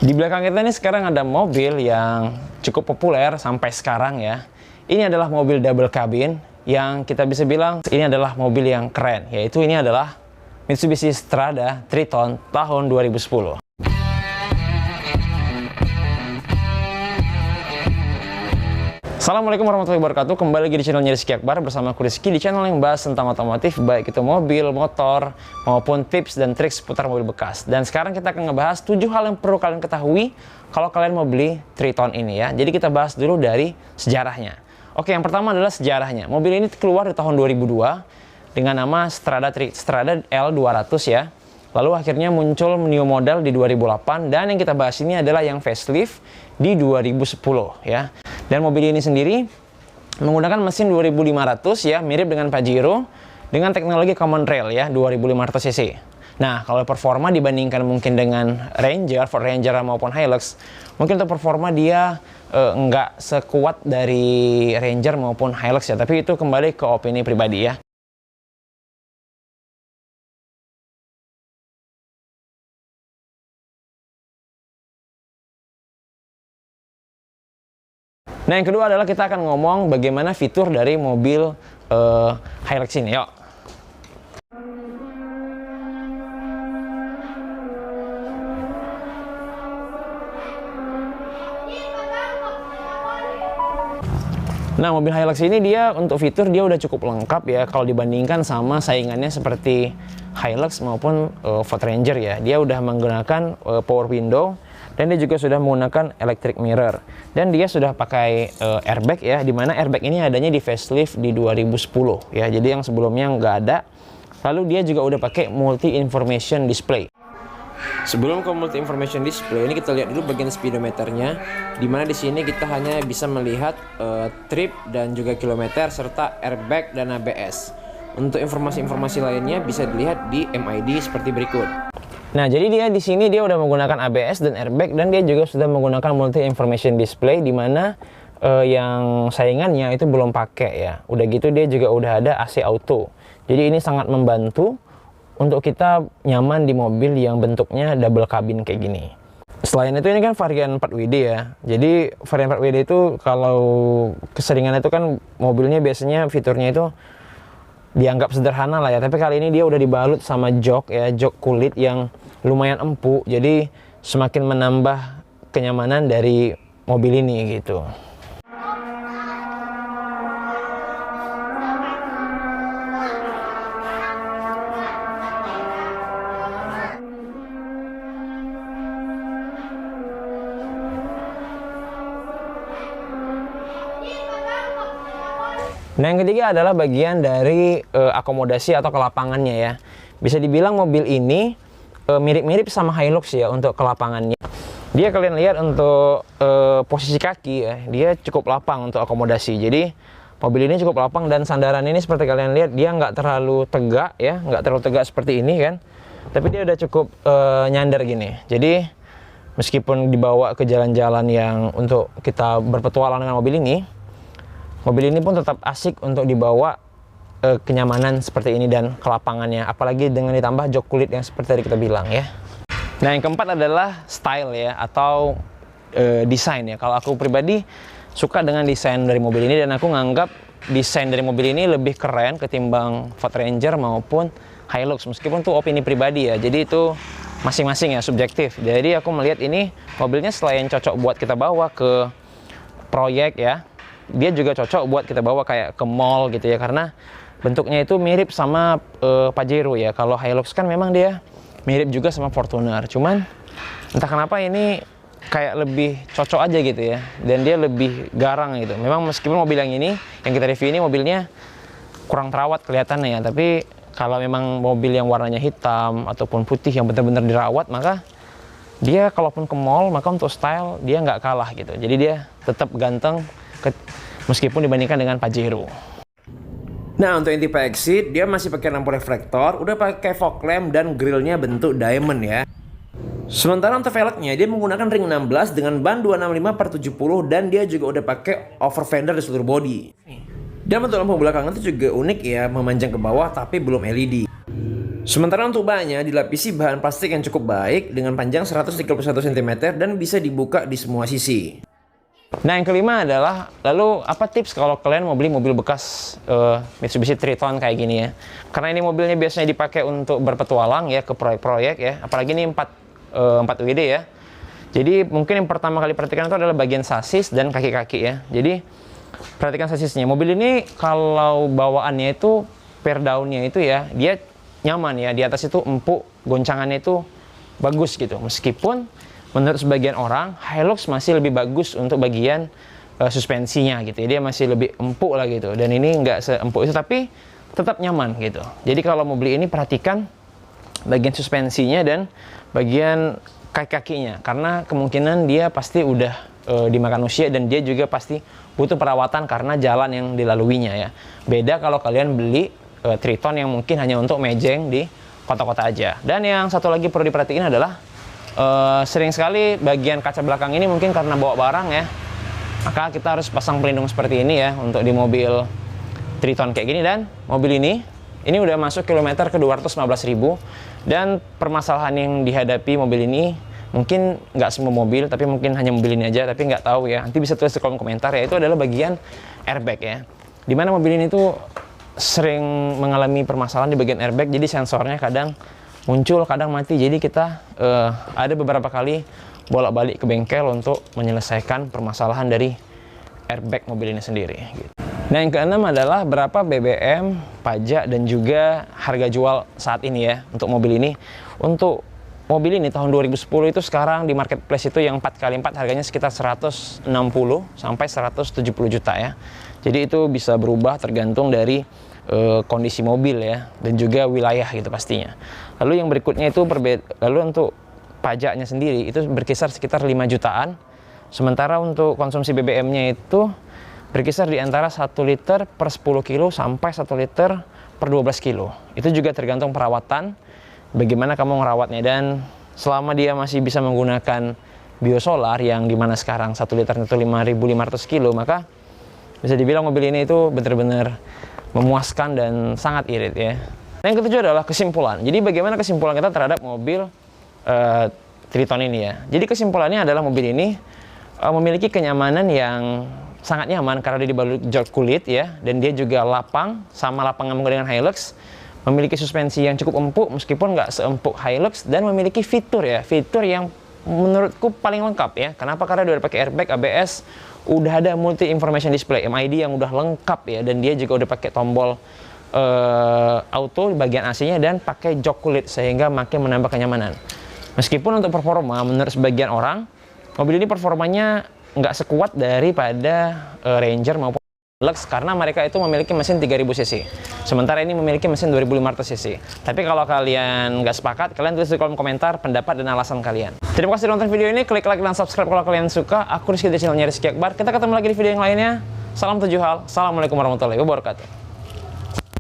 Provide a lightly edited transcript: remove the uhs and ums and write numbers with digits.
Di belakang kita ini sekarang ada mobil yang cukup populer sampai sekarang ya. Ini adalah mobil double cabin yang kita bisa bilang ini adalah mobil yang keren, yaitu ini adalah Mitsubishi Strada Triton tahun 2010. Assalamualaikum warahmatullahi wabarakatuh. Kembali lagi di channelnya Rizky Akbar bersama aku Rizky, di channel yang bahas tentang otomotif, baik itu mobil, motor, maupun tips dan trik seputar mobil bekas. Dan sekarang kita akan ngebahas 7 hal yang perlu kalian ketahui kalau kalian mau beli Triton ini ya. Jadi kita bahas dulu dari sejarahnya. Oke, yang pertama adalah sejarahnya. Mobil ini keluar di tahun 2002 dengan nama Strada L200 ya. Lalu akhirnya muncul new model di 2008, dan yang kita bahas ini adalah yang facelift di 2010 ya. Dan mobil ini sendiri menggunakan mesin 2500 ya, mirip dengan Pajero dengan teknologi Common Rail ya, 2500 cc. Nah, kalau performa dibandingkan mungkin dengan Ranger, Ford Ranger maupun Hilux, mungkin untuk performa dia nggak sekuat dari Ranger maupun Hilux ya, tapi itu kembali ke opini pribadi ya. Nah, yang kedua adalah kita akan ngomong bagaimana fitur dari mobil Hilux ini. Yuk. Nah, mobil Hilux ini dia untuk fitur dia udah cukup lengkap ya kalau dibandingkan sama saingannya seperti Hilux maupun Ford Ranger ya. Dia udah menggunakan power window, dan dia juga sudah menggunakan electric mirror, dan dia sudah pakai airbag ya, dimana airbag ini adanya di facelift di 2010 ya, jadi yang sebelumnya nggak ada. Lalu dia juga udah pakai multi information display. Sebelum ke multi information display ini, kita lihat dulu bagian speedometernya, dimana di sini kita hanya bisa melihat trip dan juga kilometer serta airbag dan ABS. Untuk informasi-informasi lainnya bisa dilihat di MID seperti berikut. Nah, jadi dia di sini dia udah menggunakan ABS dan airbag, dan dia juga sudah menggunakan multi information display, di mana yang saingannya itu belum pakai ya. Udah gitu dia juga udah ada AC auto. Jadi ini sangat membantu untuk kita nyaman di mobil yang bentuknya double cabin kayak gini. Selain itu ini kan varian 4WD ya. Jadi varian 4WD itu kalau keseringan itu kan mobilnya biasanya fiturnya itu dianggap sederhana lah ya, tapi kali ini dia udah dibalut sama jok ya, jok kulit yang lumayan empuk, jadi semakin menambah kenyamanan dari mobil ini gitu. Nah, yang ketiga adalah bagian dari akomodasi atau kelapangannya ya. Bisa dibilang mobil ini mirip-mirip sama Hilux ya untuk kelapangannya. Dia kalian lihat untuk posisi kaki ya, dia cukup lapang untuk akomodasi. Jadi mobil ini cukup lapang, dan sandaran ini seperti kalian lihat dia nggak terlalu tegak ya, nggak terlalu tegak seperti ini kan. Tapi dia udah cukup nyandar gini. Jadi meskipun dibawa ke jalan-jalan yang untuk kita berpetualang dengan mobil ini pun tetap asik untuk dibawa kenyamanan seperti ini dan kelapangannya, apalagi dengan ditambah jok kulit yang seperti tadi kita bilang ya. Nah, yang keempat adalah style ya, atau desain ya. Kalau aku pribadi suka dengan desain dari mobil ini, dan aku nganggap desain dari mobil ini lebih keren ketimbang Ford Ranger maupun Hilux, meskipun itu opini pribadi ya, jadi itu masing-masing ya, subjektif. Jadi aku melihat ini mobilnya selain cocok buat kita bawa ke proyek ya, dia juga cocok buat kita bawa kayak ke mall gitu ya, karena bentuknya itu mirip sama Pajero ya. Kalau Hilux kan memang dia mirip juga sama Fortuner, cuman entah kenapa ini kayak lebih cocok aja gitu ya, dan dia lebih garang gitu. Memang meskipun mobil yang ini yang kita review ini mobilnya kurang terawat kelihatannya ya, tapi kalau memang mobil yang warnanya hitam ataupun putih yang benar-benar dirawat, maka dia kalaupun ke mall, maka untuk style dia nggak kalah gitu. Jadi dia tetap ganteng meskipun dibandingkan dengan Pajero. Nah, untuk inti exit dia masih pakai lampu reflektor, udah pakai fog lamp, dan grillnya bentuk diamond ya. Sementara untuk velgnya dia menggunakan ring 16 dengan ban 265/70, dan dia juga udah pakai over fender di seluruh bodi. Dan untuk lampu belakang itu juga unik ya, memanjang ke bawah tapi belum LED. Sementara untuk baknya dilapisi bahan plastik yang cukup baik dengan panjang 131 cm dan bisa dibuka di semua sisi. Nah, yang kelima adalah, lalu apa tips kalau kalian mau beli mobil bekas Mitsubishi Triton kayak gini ya? Karena ini mobilnya biasanya dipakai untuk berpetualang ya, ke proyek-proyek ya, apalagi ini 4 WD ya. Jadi mungkin yang pertama kali perhatikan itu adalah bagian sasis dan kaki-kaki ya. Jadi perhatikan sasisnya. Mobil ini kalau bawaannya itu per daunnya itu ya, dia nyaman ya, di atas itu empuk, goncangannya itu bagus gitu. Meskipun menurut sebagian orang Hilux masih lebih bagus untuk bagian suspensinya gitu ya, dia masih lebih empuk lah gitu, dan ini nggak seempuk itu tapi tetap nyaman gitu. Jadi kalau mau beli ini perhatikan bagian suspensinya dan bagian kaki-kakinya, karena kemungkinan dia pasti udah dimakan usia dan dia juga pasti butuh perawatan karena jalan yang dilaluinya ya. Beda kalau kalian beli Triton yang mungkin hanya untuk mejeng di kota-kota aja. Dan yang satu lagi perlu diperhatiin adalah sering sekali bagian kaca belakang ini mungkin karena bawa barang ya, maka kita harus pasang pelindung seperti ini ya untuk di mobil Triton kayak gini. Dan mobil ini udah masuk kilometer ke 215.000, dan permasalahan yang dihadapi mobil ini mungkin nggak semua mobil, tapi mungkin hanya mobil ini aja, tapi nggak tahu ya, nanti bisa tulis di kolom komentar ya, itu adalah bagian airbag ya, dimana mobil ini tuh sering mengalami permasalahan di bagian airbag, jadi sensornya kadang muncul, kadang mati. Jadi kita ada beberapa kali bolak-balik ke bengkel untuk menyelesaikan permasalahan dari airbag mobil ini sendiri gitu. Nah, yang keenam adalah berapa BBM, pajak, dan juga harga jual saat ini ya untuk mobil ini. Untuk mobil ini tahun 2010 itu sekarang di marketplace itu yang 4x4 harganya sekitar 160 sampai 170 juta ya. Jadi itu bisa berubah tergantung dari kondisi mobil ya, dan juga wilayah gitu pastinya. Lalu yang berikutnya itu lalu untuk pajaknya sendiri itu berkisar sekitar 5 jutaan. Sementara untuk konsumsi BBM-nya itu berkisar di antara 1 liter per 10 kilo sampai 1 liter per 12 kilo. Itu juga tergantung perawatan, bagaimana kamu merawatnya. Dan selama dia masih bisa menggunakan biosolar yang dimana sekarang 1 liter itu 5.500 kilo, maka bisa dibilang mobil ini itu benar-benar memuaskan dan sangat irit ya. Yang ketujuh adalah kesimpulan. Jadi bagaimana kesimpulan kita terhadap mobil Triton ini ya. Jadi kesimpulannya adalah mobil ini memiliki kenyamanan yang sangat nyaman karena dia dibalut jok kulit ya, dan dia juga lapang, sama lapang dengan Hilux. Memiliki suspensi yang cukup empuk meskipun nggak seempuk Hilux, dan memiliki fitur ya, fitur yang menurutku paling lengkap ya. Kenapa? Karena dia udah pakai airbag, ABS, udah ada multi information display MID yang udah lengkap ya, dan dia juga udah pakai tombol auto di bagian AC-nya dan pakai jok kulit sehingga makin menambah kenyamanan. Meskipun untuk performa menurut sebagian orang mobil ini performanya nggak sekuat daripada Ranger maupun Hilux karena mereka itu memiliki mesin 3000 cc. Sementara ini memiliki mesin 2500 cc. Tapi kalau kalian nggak sepakat, kalian tulis di kolom komentar pendapat dan alasan kalian. Terima kasih sudah nonton video ini. Klik like dan subscribe kalau kalian suka. Aku Rizky dari channelnya Rizky Akbar. Kita ketemu lagi di video yang lainnya. Salam 7 hal. Assalamualaikum warahmatullahi wabarakatuh.